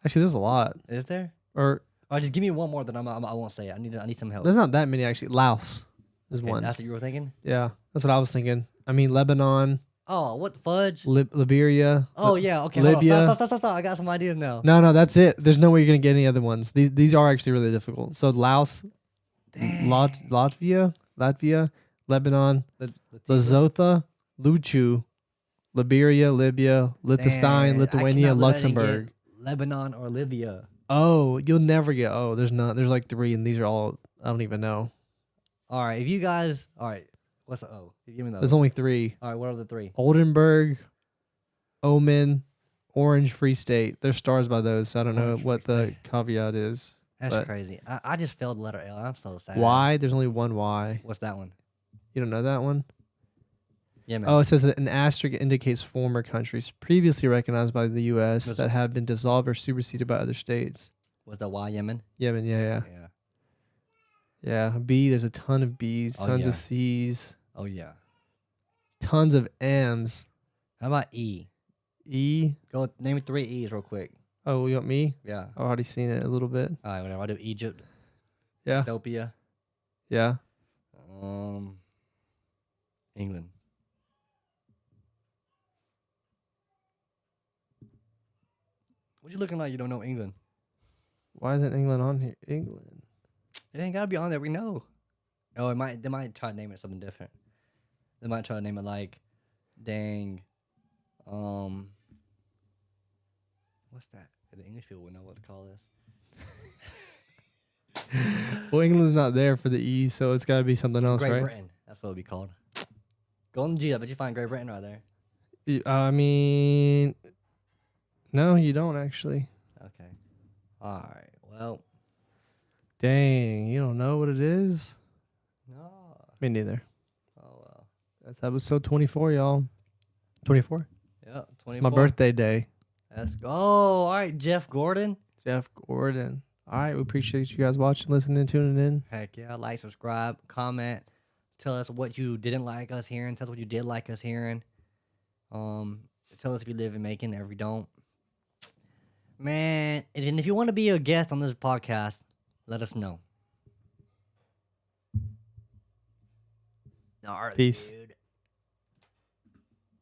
Actually, there's a lot. Is there? Or Just give me one more that I won't say it. I need some help. there's not that many actually. Laos is Okay, one. that's what you were thinking? Yeah, that's what I was thinking. I mean, Lebanon, Oh, what the fudge? Liberia. Oh, yeah. Okay, hold on. Libya. Stop. I got some ideas now. No, that's it. There's no way you're gonna get any other ones. These are actually really difficult. So Laos, Dang. Latvia, Lebanon, Latifah? Lesotho, Luchu, Liberia, Libya, Liechtenstein, Dang, I Lithuania, cannot believe I didn't get Luxembourg. Lebanon or Libya. Oh, you'll never get. Oh, there's not. There's like 3, and these are all. I don't even know. All right, if you guys. All right, what's the O? Give me those. There's only 3. All right, what are the 3? Oldenburg, Oman, Orange Free State. There's stars by those. So I don't know Orange what Free the State. caveat is. That's but- crazy. I just failed the letter L. I'm so sad. Y. There's only one Y. What's that one? You don't know that one? Yeah, man. Oh, it says that an asterisk indicates former countries previously recognized by the U.S. Was that it- have been dissolved or superseded by other states. Was that Y Yemen? Yemen, yeah. Yeah. B, there's a ton of B's, Oh, tons yeah. of C's, Oh yeah. tons of M's. How about E? E. Go name me 3 E's real quick. Oh, you got me? Yeah. I've already seen it a little bit. All right, whatever. I'll do Egypt, Yeah. Ethiopia, Yeah. England. What you looking like? You don't know England? Why isn't England on here? England. It ain't gotta be on there. We know. Oh, they might try to name it something different. They might try to name it like, dang, what's that? The English people would know what to call this. Well, England's not there for the E, so it's got to be something else, Great right? Britain. That's what it'll be called. Go on the G. I bet you find Great Britain right there. I mean, no, you don't actually. Okay. All right. Well, Dang, you don't know what it is? no. Me neither. Oh well. That's episode 24, y'all. 24? Yeah. 24. It's my birthday day. Let's go. All right, Jeff Gordon. Jeff Gordon. All right, we appreciate you guys watching, listening, tuning in. Heck yeah. Like, subscribe, comment. Tell us what you didn't like us hearing. Tell us what you did like us hearing. Tell us if you live in Macon or if you don't. Man, and if you want to be a guest on this podcast, let us know. All right, Peace. dude.